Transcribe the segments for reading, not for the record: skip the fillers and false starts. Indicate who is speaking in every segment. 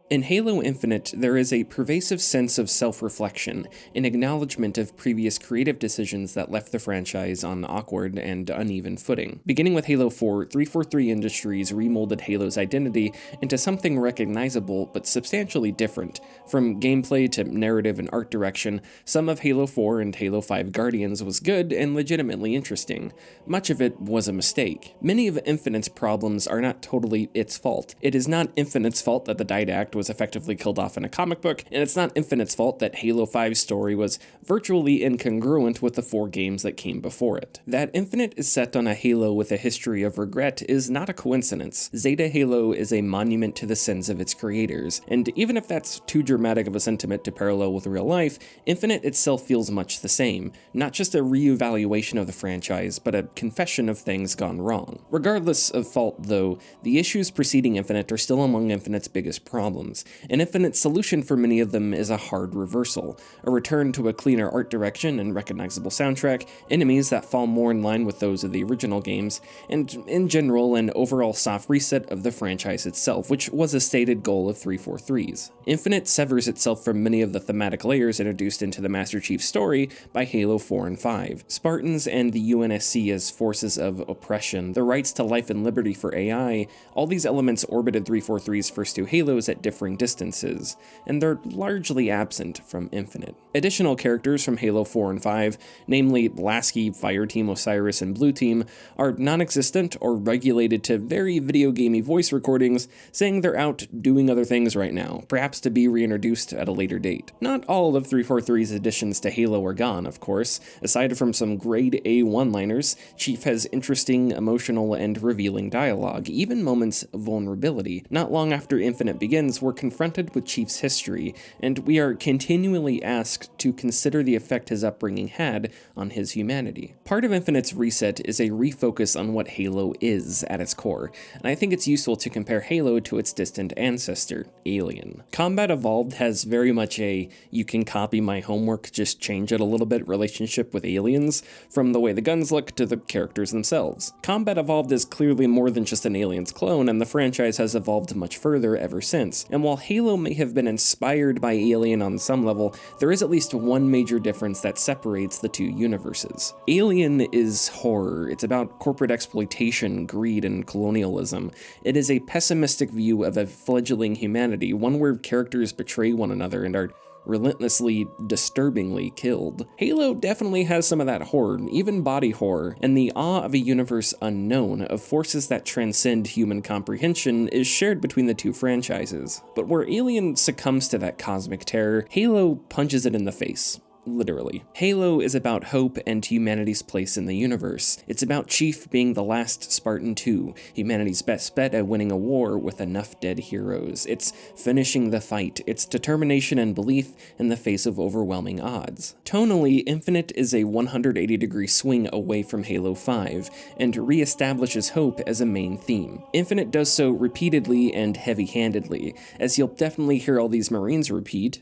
Speaker 1: In Halo Infinite, there is a pervasive sense of self-reflection, an acknowledgement of previous creative decisions that left the franchise on awkward and uneven footing. Beginning with Halo 4, 343 Industries remolded Halo's identity into something recognizable but substantially different. From gameplay to narrative and art direction, some of Halo 4 and Halo 5 Guardians was good and legitimately interesting. Much of it was a mistake. Many of Infinite's problems are not totally its fault. It is not Infinite's fault that the Didact was effectively killed off in a comic book, and it's not Infinite's fault that Halo 5's story was virtually incongruent with the 4 games that came before it. That Infinite is set on a Halo with a history of regret is not a coincidence. Zeta Halo is a monument to the sins of its creators, and even if that's too dramatic of a sentiment to parallel with real life, Infinite itself feels much the same. Not just a reevaluation of the franchise, but a confession of things gone wrong. Regardless of fault, though, the issues preceding Infinite are still among Infinite's biggest problems. An Infinite solution for many of them is a hard reversal, a return to a cleaner art direction and recognizable soundtrack, enemies that fall more in line with those of the original games, and in general an overall soft reset of the franchise itself, which was a stated goal of 343's. Infinite severs itself from many of the thematic layers introduced into the Master Chief story by Halo 4 and 5. Spartans and the UNSC as forces of oppression, the rights to life and liberty for AI, all these elements orbited 343's first 2 Halos at differing distances, and they're largely absent from Infinite. Additional characters from Halo 4 and 5, namely Lasky, Fireteam Osiris, and Blue Team, are non-existent or regulated to very video gamey voice recordings saying they're out doing other things right now, perhaps to be reintroduced at a later date. Not all of 343's additions to Halo are gone, of course. Aside from some grade A one-liners, Chief has interesting, emotional, and revealing dialogue, even moments of vulnerability. Not long after Infinite begins, we're confronted with Chief's history, and we are continually asked to consider the effect his upbringing had on his humanity. Part of Infinite's reset is a refocus on what Halo is at its core, and I think it's useful to compare Halo to its distant ancestor, Alien. Combat Evolved has very much a you can copy my homework, just change it a little bit relationship with Aliens, from the way the guns look to the characters themselves. Combat Evolved is clearly more than just an Aliens clone, and the franchise has evolved much further ever since. And while Halo may have been inspired by Alien on some level, there is at least one major difference that separates the two universes. Alien is horror. It's about corporate exploitation, greed, and colonialism. It is a pessimistic view of a fledgling humanity, one where characters betray one another and are relentlessly, disturbingly killed. Halo definitely has some of that horror, even body horror, and the awe of a universe unknown, of forces that transcend human comprehension, is shared between the two franchises. But where Alien succumbs to that cosmic terror, Halo punches it in the face. Literally. Halo is about hope and humanity's place in the universe. It's about Chief being the last Spartan 2, humanity's best bet at winning a war with enough dead heroes. It's finishing the fight. It's determination and belief in the face of overwhelming odds. Tonally, Infinite is a 180-degree swing away from Halo 5, and reestablishes hope as a main theme. Infinite does so repeatedly and heavy-handedly, as you'll definitely hear all these Marines repeat,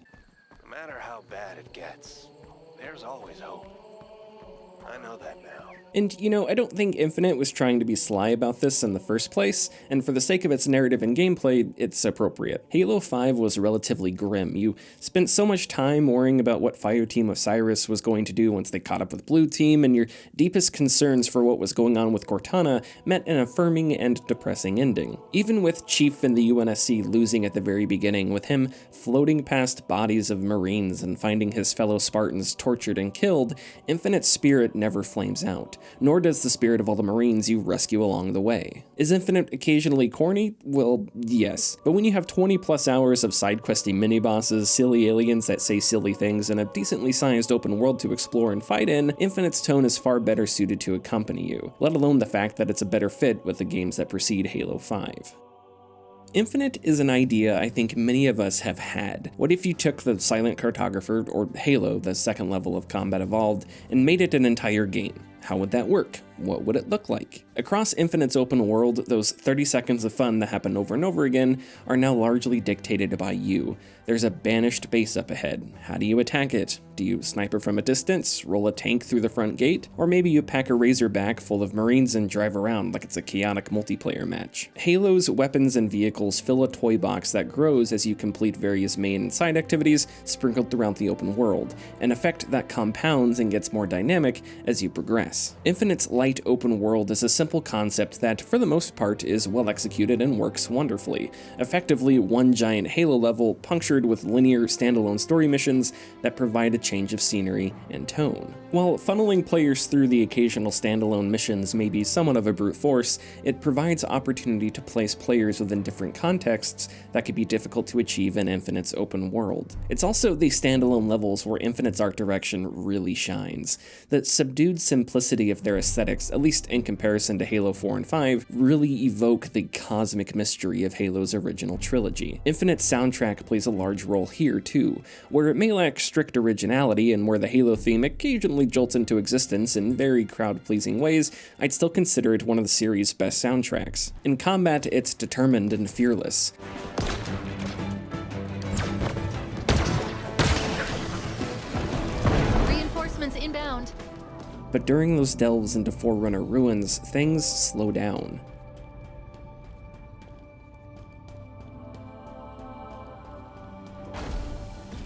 Speaker 2: "No matter how bad it gets, there's always hope. I know that now."
Speaker 1: And, you know, I don't think Infinite was trying to be sly about this in the first place, and for the sake of its narrative and gameplay, it's appropriate. Halo 5 was relatively grim. You spent so much time worrying about what Fireteam Osiris was going to do once they caught up with Blue Team, and your deepest concerns for what was going on with Cortana met an affirming and depressing ending. Even with Chief and the UNSC losing at the very beginning, with him floating past bodies of Marines and finding his fellow Spartans tortured and killed, Infinite's spirit never flames out. Nor does the spirit of all the Marines you rescue along the way. Is Infinite occasionally corny? Well, yes. But when you have 20 plus hours of side-questy mini-bosses, silly aliens that say silly things, and a decently sized open world to explore and fight in, Infinite's tone is far better suited to accompany you, let alone the fact that it's a better fit with the games that precede Halo 5. Infinite is an idea I think many of us have had. What if you took the Silent Cartographer, or Halo, the second level of Combat Evolved, and made it an entire game? How would that work? What would it look like? Across Infinite's open world, those 30 seconds of fun that happen over and over again are now largely dictated by you. There's a banished base up ahead. How do you attack it? Do you sniper from a distance, roll a tank through the front gate, or maybe you pack a Razorback full of Marines and drive around like it's a chaotic multiplayer match? Halo's weapons and vehicles fill a toy box that grows as you complete various main and side activities sprinkled throughout the open world, an effect that compounds and gets more dynamic as you progress. Infinite's light open world is a simple concept that, for the most part, is well executed and works wonderfully. Effectively, one giant Halo level punctured with linear standalone story missions that provide a change of scenery and tone. While funneling players through the occasional standalone missions may be somewhat of a brute force, it provides opportunity to place players within different contexts that could be difficult to achieve in Infinite's open world. It's also the standalone levels where Infinite's art direction really shines. The subdued simplicity of their aesthetics, at least in comparison to Halo 4 and 5, really evoke the cosmic mystery of Halo's original trilogy. Infinite's soundtrack plays a large role here too, where it may lack strict originality and where the Halo theme occasionally jolts into existence in very crowd-pleasing ways, I'd still consider it one of the series' best soundtracks. In combat, it's determined and fearless.
Speaker 3: Reinforcements inbound.
Speaker 1: But during those delves into Forerunner ruins, things slow down.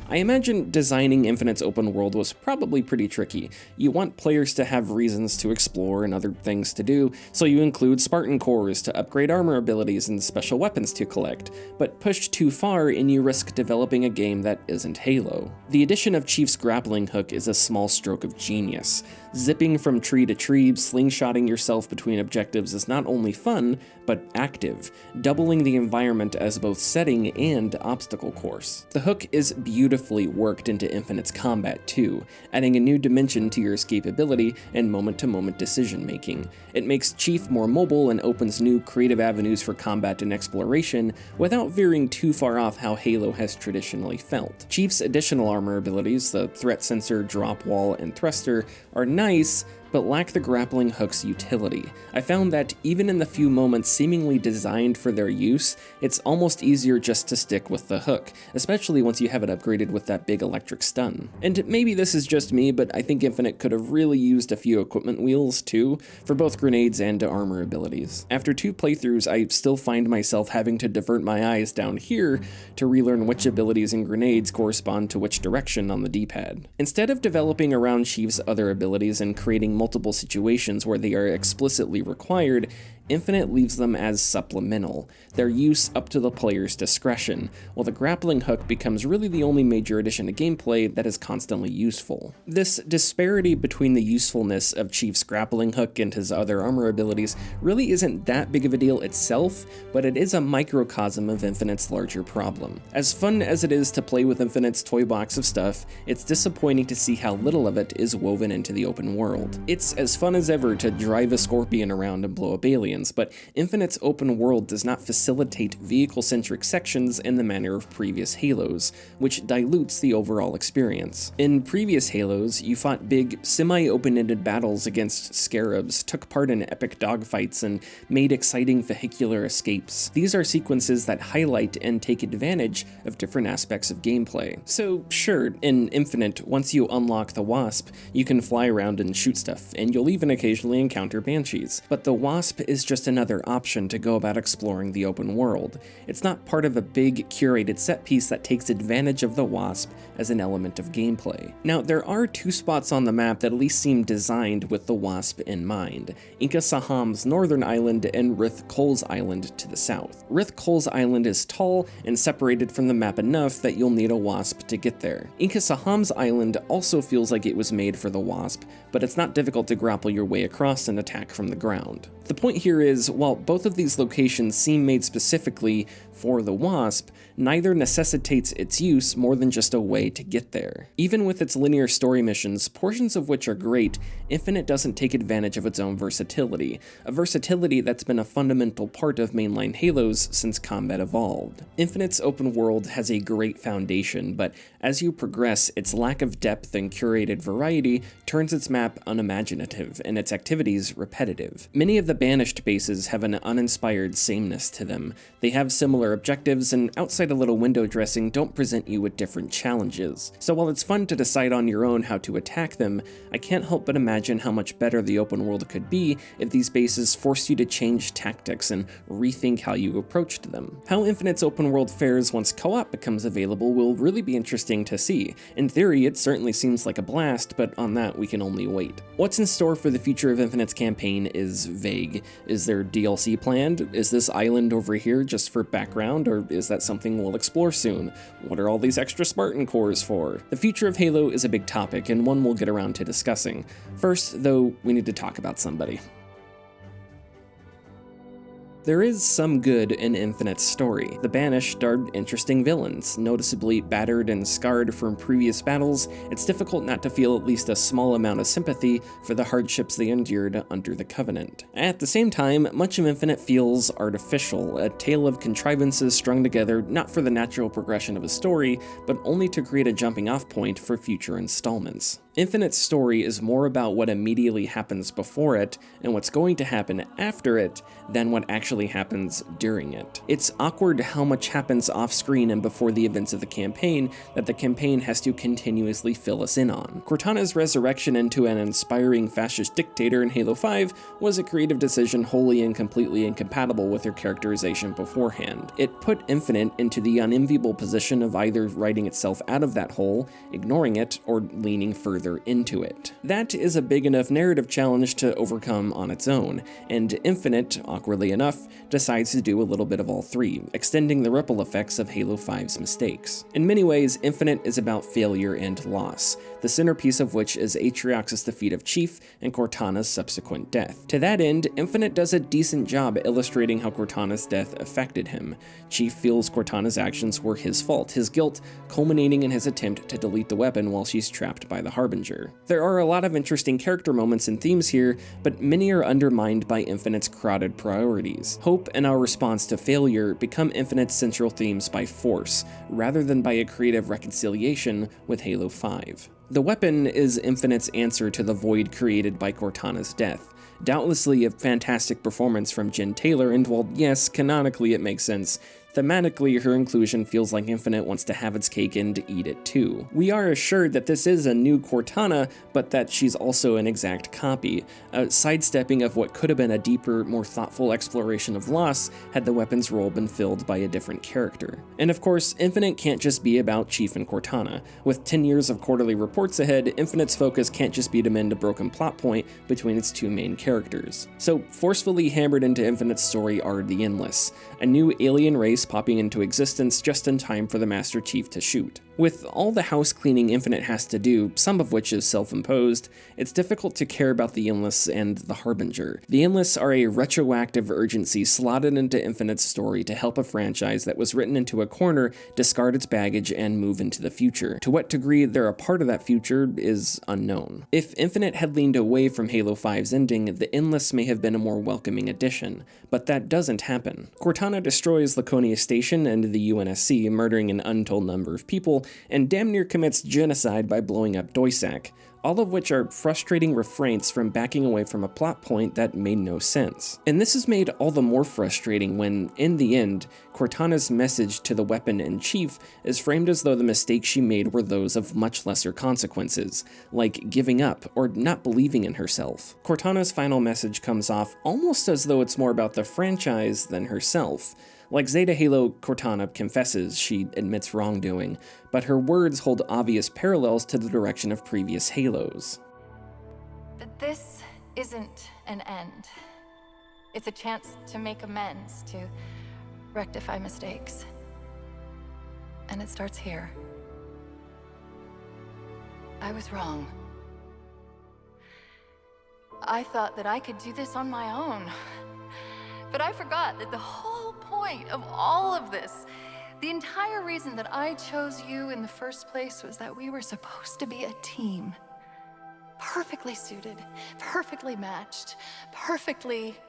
Speaker 1: I imagine designing Infinite's open world was probably pretty tricky. You want players to have reasons to explore and other things to do, so you include Spartan cores to upgrade armor abilities and special weapons to collect, but push too far and you risk developing a game that isn't Halo. The addition of Chief's grappling hook is a small stroke of genius. Zipping from tree to tree, slingshotting yourself between objectives is not only fun, but active, doubling the environment as both setting and obstacle course. The hook is beautifully worked into Infinite's combat too, adding a new dimension to your escapability and moment-to-moment decision-making. It makes Chief more mobile and opens new creative avenues for combat and exploration without veering too far off how Halo has traditionally felt. Chief's additional armor abilities, the threat sensor, drop wall, and thruster, are nice, but lack the grappling hook's utility. I found that even in the few moments seemingly designed for their use, it's almost easier just to stick with the hook, especially once you have it upgraded with that big electric stun. And maybe this is just me, but I think Infinite could have really used a few equipment wheels too, for both grenades and armor abilities. After 2 playthroughs, I still find myself having to divert my eyes down here to relearn which abilities and grenades correspond to which direction on the D-pad. Instead of developing around Chief's other abilities and creating multiple situations where they are explicitly required, Infinite leaves them as supplemental, their use up to the player's discretion, while the grappling hook becomes really the only major addition to gameplay that is constantly useful. This disparity between the usefulness of Chief's grappling hook and his other armor abilities really isn't that big of a deal itself, but it is a microcosm of Infinite's larger problem. As fun as it is to play with Infinite's toy box of stuff, it's disappointing to see how little of it is woven into the open world. It's as fun as ever to drive a Scorpion around and blow up aliens, but Infinite's open world does not facilitate vehicle-centric sections in the manner of previous Halos, which dilutes the overall experience. In previous Halos, you fought big, semi-open-ended battles against scarabs, took part in epic dogfights, and made exciting vehicular escapes. These are sequences that highlight and take advantage of different aspects of gameplay. So sure, in Infinite, once you unlock the Wasp, you can fly around and shoot stuff, and you'll even occasionally encounter Banshees. But the Wasp is just another option to go about exploring the open world. It's not part of a big, curated set piece that takes advantage of the Wasp as an element of gameplay. Now, there are 2 spots on the map that at least seem designed with the Wasp in mind: Inca Saham's northern island and Rith Kol's island to the south. Rith Kol's island is tall and separated from the map enough that you'll need a Wasp to get there. Inca Saham's island also feels like it was made for the Wasp, but it's not difficult to grapple your way across and attack from the ground. The point here is, while both of these locations seem made specifically For the Wasp, neither necessitates its use more than just a way to get there. Even with its linear story missions, portions of which are great, Infinite doesn't take advantage of its own versatility, a versatility that's been a fundamental part of mainline Halos since combat evolved. Infinite's open world has a great foundation, but as you progress, its lack of depth and curated variety turns its map unimaginative and its activities repetitive. Many of the banished bases have an uninspired sameness to them. They have similar objectives, and outside a little window dressing don't present you with different challenges. So while it's fun to decide on your own how to attack them, I can't help but imagine how much better the open world could be if these bases forced you to change tactics and rethink how you approached them. How Infinite's open world fares once co-op becomes available will really be interesting to see. In theory, it certainly seems like a blast, but on that we can only wait. What's in store for the future of Infinite's campaign is vague. Is there DLC planned? Is this island over here just for background, or is that something we'll explore soon? What are all these extra Spartan cores for? The future of Halo is a big topic, and one we'll get around to discussing. First, though, we need to talk about somebody. There is some good in Infinite's story. The Banished are interesting villains. Noticeably battered and scarred from previous battles, it's difficult not to feel at least a small amount of sympathy for the hardships they endured under the Covenant. At the same time, much of Infinite feels artificial, a tale of contrivances strung together not for the natural progression of a story, but only to create a jumping-off point for future installments. Infinite's story is more about what immediately happens before it and what's going to happen after it than what actually happens during it. It's awkward how much happens off-screen and before the events of the campaign that the campaign has to continuously fill us in on. Cortana's resurrection into an inspiring fascist dictator in Halo 5 was a creative decision wholly and completely incompatible with her characterization beforehand. It put Infinite into the unenviable position of either writing itself out of that hole, ignoring it, or leaning further into it. That is a big enough narrative challenge to overcome on its own, and Infinite, awkwardly enough, decides to do a little bit of all three, extending the ripple effects of Halo 5's mistakes. In many ways, Infinite is about failure and loss, the centerpiece of which is Atriox's defeat of Chief and Cortana's subsequent death. To that end, Infinite does a decent job illustrating how Cortana's death affected him. Chief feels Cortana's actions were his fault, his guilt culminating in his attempt to delete the weapon while she's trapped by the Harbinger. There are a lot of interesting character moments and themes here, but many are undermined by Infinite's crowded priorities. Hope and our response to failure become Infinite's central themes by force, rather than by a creative reconciliation with Halo 5. The weapon is Infinite's answer to the void created by Cortana's death. Doubtlessly a fantastic performance from Jen Taylor, and while yes, canonically it makes sense, thematically her inclusion feels like Infinite wants to have its cake and eat it too. We are assured that this is a new Cortana, but that she's also an exact copy, a sidestepping of what could have been a deeper, more thoughtful exploration of loss had the weapon's role been filled by a different character. And of course, Infinite can't just be about Chief and Cortana. With 10 years of quarterly reports ahead, Infinite's focus can't just be to mend a broken plot point between its two main characters. So forcefully hammered into Infinite's story are the Endless, a new alien race popping into existence just in time for the Master Chief to shoot. With all the house cleaning Infinite has to do, some of which is self-imposed, it's difficult to care about the Endless and the Harbinger. The Endless are a retroactive urgency slotted into Infinite's story to help a franchise that was written into a corner discard its baggage and move into the future. To what degree they're a part of that future is unknown. If Infinite had leaned away from Halo 5's ending, the Endless may have been a more welcoming addition, but that doesn't happen. Cortana destroys Laconia Station and the UNSC, murdering an untold number of people, and damn near commits genocide by blowing up Doisac, all of which are frustrating refrains from backing away from a plot point that made no sense. And this is made all the more frustrating when, in the end, Cortana's message to the weapon and Chief is framed as though the mistakes she made were those of much lesser consequences, like giving up or not believing in herself. Cortana's final message comes off almost as though it's more about the franchise than herself. Like Zeta Halo, Cortana confesses she admits wrongdoing, but her words hold obvious parallels to the direction of previous Halos.
Speaker 3: But this isn't an end. It's a chance to make amends, to rectify mistakes. And it starts here. I was wrong. I thought that I could do this on my own. But I forgot that the whole point point of all of this. The entire reason that I chose you in the first place was that we were supposed to be a team. Perfectly suited, perfectly matched, perfect.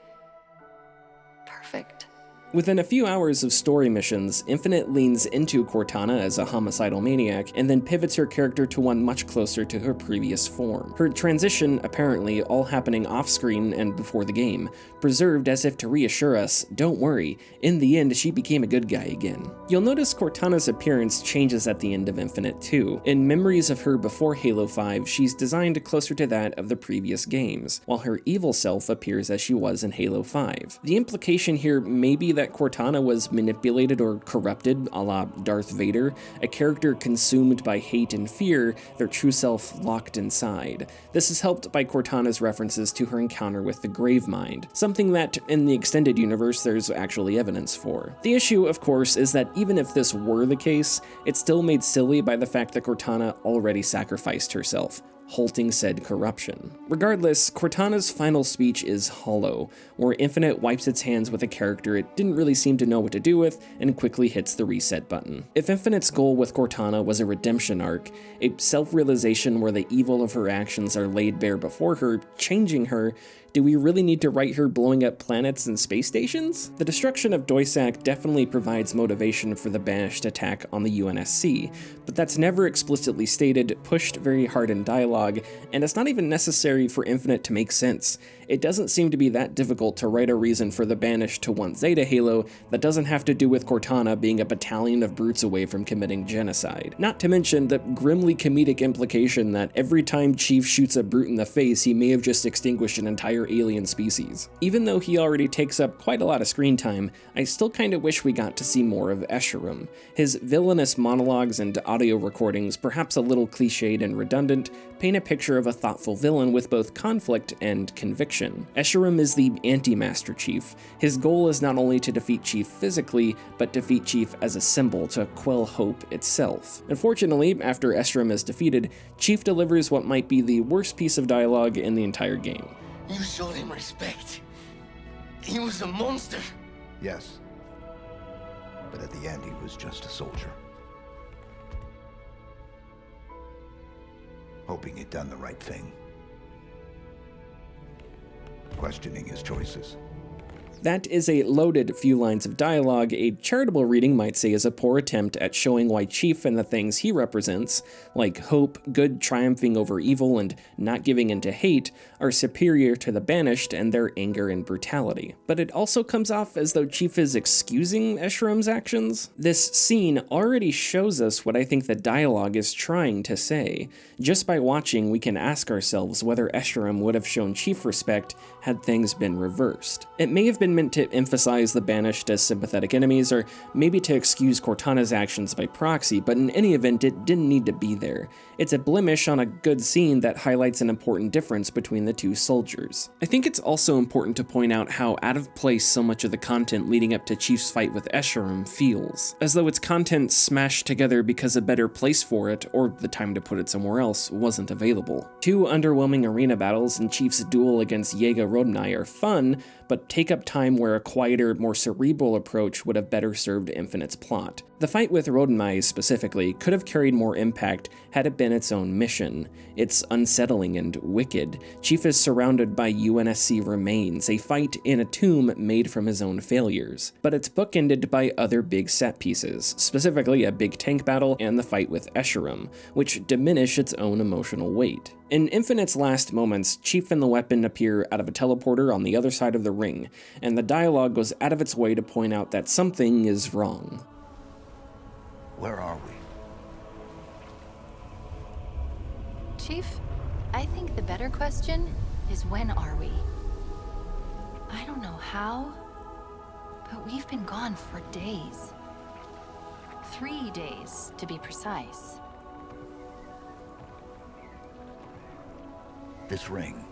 Speaker 1: Within a few hours of story missions, Infinite leans into Cortana as a homicidal maniac, and then pivots her character to one much closer to her previous form. Her transition, apparently, all happening off-screen and before the game, preserved as if to reassure us, don't worry, in the end she became a good guy again. You'll notice Cortana's appearance changes at the end of Infinite too. In memories of her before Halo 5, she's designed closer to that of the previous games, while her evil self appears as she was in Halo 5. The implication here may be that Cortana was manipulated or corrupted, a la Darth Vader, a character consumed by hate and fear, their true self locked inside. This is helped by Cortana's references to her encounter with the Gravemind, something that, in the extended universe, there's actually evidence for. The issue, of course, is that even if this were the case, it's still made silly by the fact that Cortana already sacrificed herself, halting said corruption. Regardless, Cortana's final speech is hollow, where Infinite wipes its hands with a character it didn't really seem to know what to do with and quickly hits the reset button. If Infinite's goal with Cortana was a redemption arc, a self-realization where the evil of her actions are laid bare before her, changing her, do we really need to write her blowing up planets and space stations? The destruction of Doisak definitely provides motivation for the Banished attack on the UNSC, but that's never explicitly stated, pushed very hard in dialogue, and it's not even necessary for Infinite to make sense. It doesn't seem to be that difficult to write a reason for the Banished to want Zeta Halo that doesn't have to do with Cortana being a battalion of brutes away from committing genocide. Not to mention the grimly comedic implication that every time Chief shoots a brute in the face, he may have just extinguished an entire alien species. Even though he already takes up quite a lot of screen time, I still kinda wish we got to see more of Escharum. His villainous monologues and audio recordings, perhaps a little cliched and redundant, paint a picture of a thoughtful villain with both conflict and conviction. Escharum is the anti-Master Chief. His goal is not only to defeat Chief physically, but defeat Chief as a symbol to quell hope itself. Unfortunately, after Escharum is defeated, Chief delivers what might be the worst piece of dialogue in the entire game.
Speaker 4: You showed him respect. He was a monster.
Speaker 5: Yes. But at the end, he was just a soldier. Hoping he'd done the right thing. Questioning his choices.
Speaker 1: That is a loaded few lines of dialogue a charitable reading might say is a poor attempt at showing why Chief and the things he represents, like hope, good triumphing over evil, and not giving in to hate, are superior to the Banished and their anger and brutality. But it also comes off as though Chief is excusing Escherum's actions. This scene already shows us what I think the dialogue is trying to say. Just by watching, we can ask ourselves whether Escharum would have shown Chief respect had things been reversed. It may have been meant to emphasize the Banished as sympathetic enemies, or maybe to excuse Cortana's actions by proxy, but in any event, it didn't need to be there. It's a blemish on a good scene that highlights an important difference between the two soldiers. I think it's also important to point out how out of place so much of the content leading up to Chief's fight with Escharum feels, as though it's content smashed together because a better place for it, or the time to put it somewhere else, wasn't available. Two underwhelming arena battles and Chief's duel against Jega Rdomnai are fun, but take up time where a quieter, more cerebral approach would have better served Infinite's plot. The fight with Rdomnai specifically could have carried more impact had it been its own mission. It's unsettling and wicked. Chief is surrounded by UNSC remains, a fight in a tomb made from his own failures. But it's bookended by other big set pieces, specifically a big tank battle and the fight with Escharum, which diminish its own emotional weight. In Infinite's last moments, Chief and the weapon appear out of a teleporter on the other side of the ring, and the dialogue goes out of its way to point out that something is wrong.
Speaker 5: Where are we?
Speaker 3: Chief, I think the better question is when are we? I don't know how, but we've been gone for days. 3 days, to be precise.
Speaker 5: This ring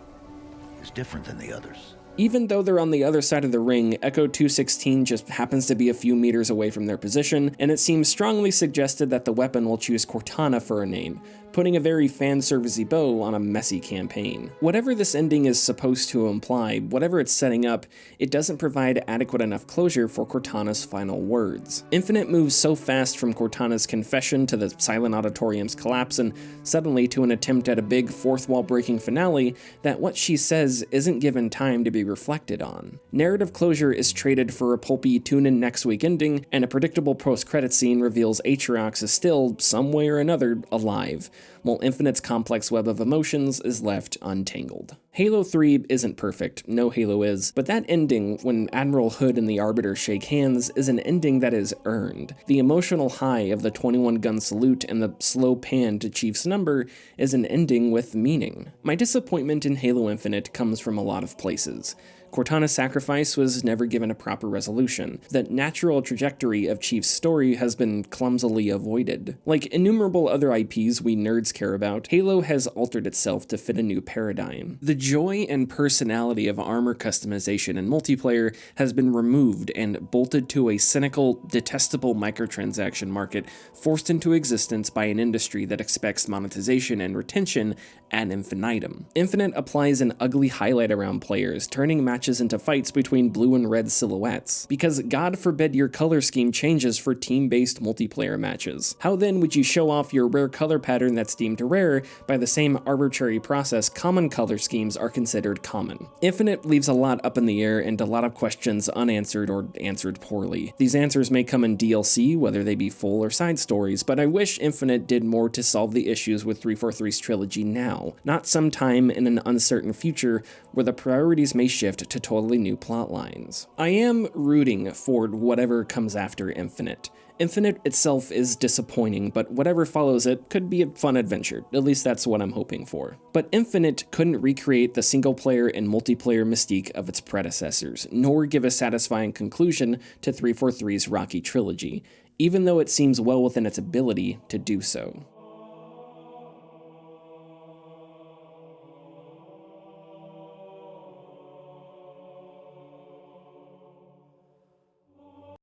Speaker 5: is different than the others.
Speaker 1: Even though they're on the other side of the ring, Echo 216 just happens to be a few meters away from their position, and it seems strongly suggested that the weapon will choose Cortana for a name, putting a very fan-servicey bow on a messy campaign. Whatever this ending is supposed to imply, whatever it's setting up, it doesn't provide adequate enough closure for Cortana's final words. Infinite moves so fast from Cortana's confession to the silent auditorium's collapse and suddenly to an attempt at a big fourth-wall-breaking finale that what she says isn't given time to be reflected on. Narrative closure is traded for a pulpy tune-in next week ending, and a predictable post-credit scene reveals Atriox is still, some way or another, alive, while Infinite's complex web of emotions is left untangled. Halo 3 isn't perfect, no Halo is, but that ending, when Admiral Hood and the Arbiter shake hands, is an ending that is earned. The emotional high of the 21-gun salute and the slow pan to Chief's number is an ending with meaning. My disappointment in Halo Infinite comes from a lot of places. Cortana's sacrifice was never given a proper resolution. The natural trajectory of Chief's story has been clumsily avoided. Like innumerable other IPs we nerds care about, Halo has altered itself to fit a new paradigm. The joy and personality of armor customization in multiplayer has been removed and bolted to a cynical, detestable microtransaction market forced into existence by an industry that expects monetization and retention ad infinitum. Infinite applies an ugly highlight around players, turning matches into fights between blue and red silhouettes. Because God forbid your color scheme changes for team-based multiplayer matches. How then would you show off your rare color pattern that's deemed rare by the same arbitrary process common color schemes are considered common? Infinite leaves a lot up in the air and a lot of questions unanswered or answered poorly. These answers may come in DLC, whether they be full or side stories, but I wish Infinite did more to solve the issues with 343's trilogy now, not sometime in an uncertain future where the priorities may shift to totally new plot lines. I am rooting for whatever comes after Infinite. Infinite itself is disappointing, but whatever follows it could be a fun adventure. At least that's what I'm hoping for. But Infinite couldn't recreate the single-player and multiplayer mystique of its predecessors, nor give a satisfying conclusion to 343's Rocky trilogy, even though it seems well within its ability to do so.